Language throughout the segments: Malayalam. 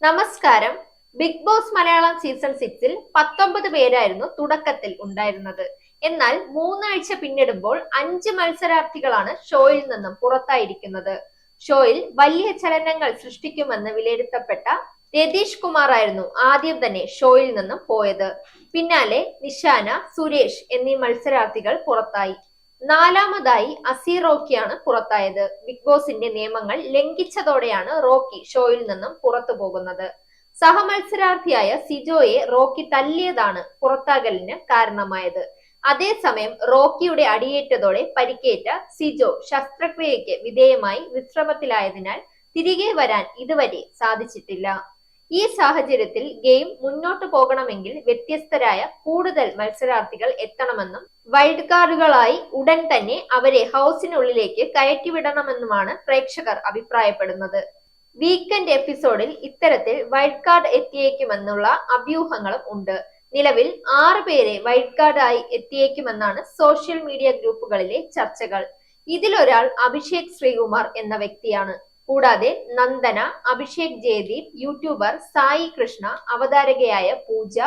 നമസ്കാരം. ബിഗ് ബോസ് മലയാളം സീസൺ 6-ൽ 19 പേരായിരുന്നു തുടക്കത്തിൽ ഉണ്ടായിരുന്നത്. എന്നാൽ 3 ആഴ്ച പിന്നിടുമ്പോൾ 5 മത്സരാർത്ഥികളാണ് ഷോയിൽ നിന്നും പുറത്തായിരിക്കുന്നത്. ഷോയിൽ വലിയ ചലനങ്ങൾ സൃഷ്ടിക്കുമെന്ന് വിലയിരുത്തപ്പെട്ട രതീഷ് കുമാർ ആയിരുന്നു ആദ്യം തന്നെ ഷോയിൽ നിന്നും പോയത്. പിന്നാലെ നിഷാന, സുരേഷ് എന്നീ മത്സരാർത്ഥികൾ പുറത്തായി. നാലാമതായി അസീർ റോക്കിയാണ് പുറത്തായത്. ബിഗ് ബോസിന്റെ നിയമങ്ങൾ ലംഘിച്ചതോടെയാണ് റോക്കി ഷോയിൽ നിന്നും പുറത്തു പോകുന്നത്. സഹമത്സരാർത്ഥിയായ സിജോയെ റോക്കി തല്ലിയതാണ് പുറത്താകലിന് കാരണമായത്. അതേസമയം റോക്കിയുടെ അടിയേറ്റതോടെ പരിക്കേറ്റ സിജോ ശസ്ത്രക്രിയയ്ക്ക് വിധേയമായി വിശ്രമത്തിലായതിനാൽ തിരികെ വരാൻ ഇതുവരെ സാധിച്ചിട്ടില്ല. ഈ സാഹചര്യത്തിൽ ഗെയിം മുന്നോട്ടു പോകണമെങ്കിൽ വ്യത്യസ്തരായ കൂടുതൽ മത്സരാർത്ഥികൾ എത്തണമെന്നും വൈൽഡ് കാർഡുകളായി ഉടൻ തന്നെ അവരെ ഹൗസിനുള്ളിലേക്ക് കയറ്റിവിടണമെന്നുമാണ് പ്രേക്ഷകർ അഭിപ്രായപ്പെടുന്നത്. വീക്കെൻഡ് എപ്പിസോഡിൽ ഇത്തരത്തിൽ വൈൽഡ് കാർഡ് എത്തിയേക്കുമെന്നുള്ള അഭ്യൂഹങ്ങളും ഉണ്ട്. നിലവിൽ 6 പേരെ വൈൽഡ് കാർഡായി എത്തിയേക്കുമെന്നാണ് സോഷ്യൽ മീഡിയ ഗ്രൂപ്പുകളിലെ ചർച്ചകൾ. ഇതിലൊരാൾ അഭിഷേക് ശ്രീകുമാർ എന്ന വ്യക്തിയാണ്. കൂടാതെ നന്ദന, അഭിഷേക് ജയദീപ്, യൂട്യൂബർ സായി കൃഷ്ണ, അവതാരകയായ പൂജ,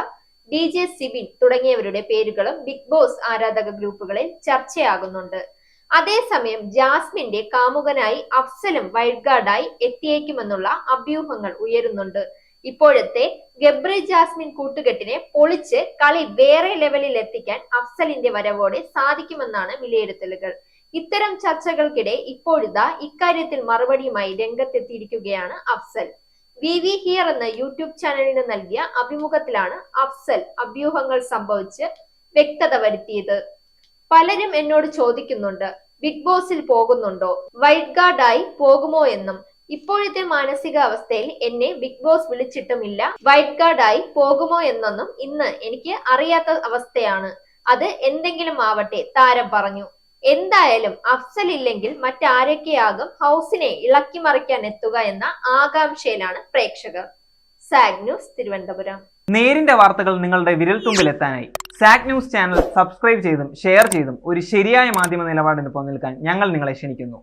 DJ സിബിൻ തുടങ്ങിയവരുടെ പേരുകളും ബിഗ് ബോസ് ആരാധക ഗ്രൂപ്പുകളിൽ ചർച്ചയാകുന്നുണ്ട്. അതേസമയം ജാസ്മിന്റെ കാമുകനായി അഫ്സലും വൈൽഡ് കാർഡായി എത്തിയേക്കുമെന്നുള്ള അഭ്യൂഹങ്ങൾ ഉയരുന്നുണ്ട്. ഇപ്പോഴത്തെ ഗബ്രി ജാസ്മിൻ കൂട്ടുകെട്ടിനെ പൊളിച്ച് കളി വേറെ ലെവലിൽ എത്തിക്കാൻ അഫ്സലിന്റെ വരവോടെ സാധിക്കുമെന്നാണ് വിലയിരുത്തലുകൾ. ഇത്തരം ചർച്ചകൾക്കിടെ ഇപ്പോഴിതാ ഇക്കാര്യത്തിൽ മറുപടിയുമായി രംഗത്തെത്തിയിരിക്കുകയാണ് അഫ്സൽ. വി ഹിയർ എന്ന യൂട്യൂബ് ചാനലിന് നൽകിയ അഭിമുഖത്തിലാണ് അഫ്സൽ അഭ്യൂഹങ്ങൾ സംഭവിച്ച് വ്യക്തത വരുത്തിയത്. പലരും എന്നോട് ചോദിക്കുന്നുണ്ട്, ബിഗ് ബോസിൽ പോകുന്നുണ്ടോ, വൈൽഡ് കാർഡായി പോകുമോ എന്നും. ഇപ്പോഴത്തെ മാനസികാവസ്ഥയിൽ എന്നെ ബിഗ് ബോസ് വിളിച്ചിട്ടുമില്ല, വൈൽഡ് കാർഡായി പോകുമോ എന്നൊന്നും ഇന്ന് എനിക്ക് അറിയാത്ത അവസ്ഥയാണ്. അത് എന്തെങ്കിലും ആവട്ടെ, താരം പറഞ്ഞു. എന്തായാലും അഫ്സൽ ഇല്ലെങ്കിൽ മറ്റാരൊക്കെയാകും ഹൗസിനെ ഇളക്കി മറിക്കാൻ എത്തുക എന്ന ആകാംക്ഷയിലാണ് പ്രേക്ഷകർ. Zag news, Thiruvananthapuram. നേരിന്റെ വാർത്തകൾ നിങ്ങളുടെ വിരൽത്തുമ്പിൽ എത്താനായി സാഗ് ന്യൂസ് ചാനൽ സബ്സ്ക്രൈബ് ചെയ്തും ഷെയർ ചെയ്തും ഒരു ശരിയായ മാധ്യമ നിലപാടിന് നിൽക്കാൻ ഞങ്ങൾ നിങ്ങളെ ക്ഷണിക്കുന്നു.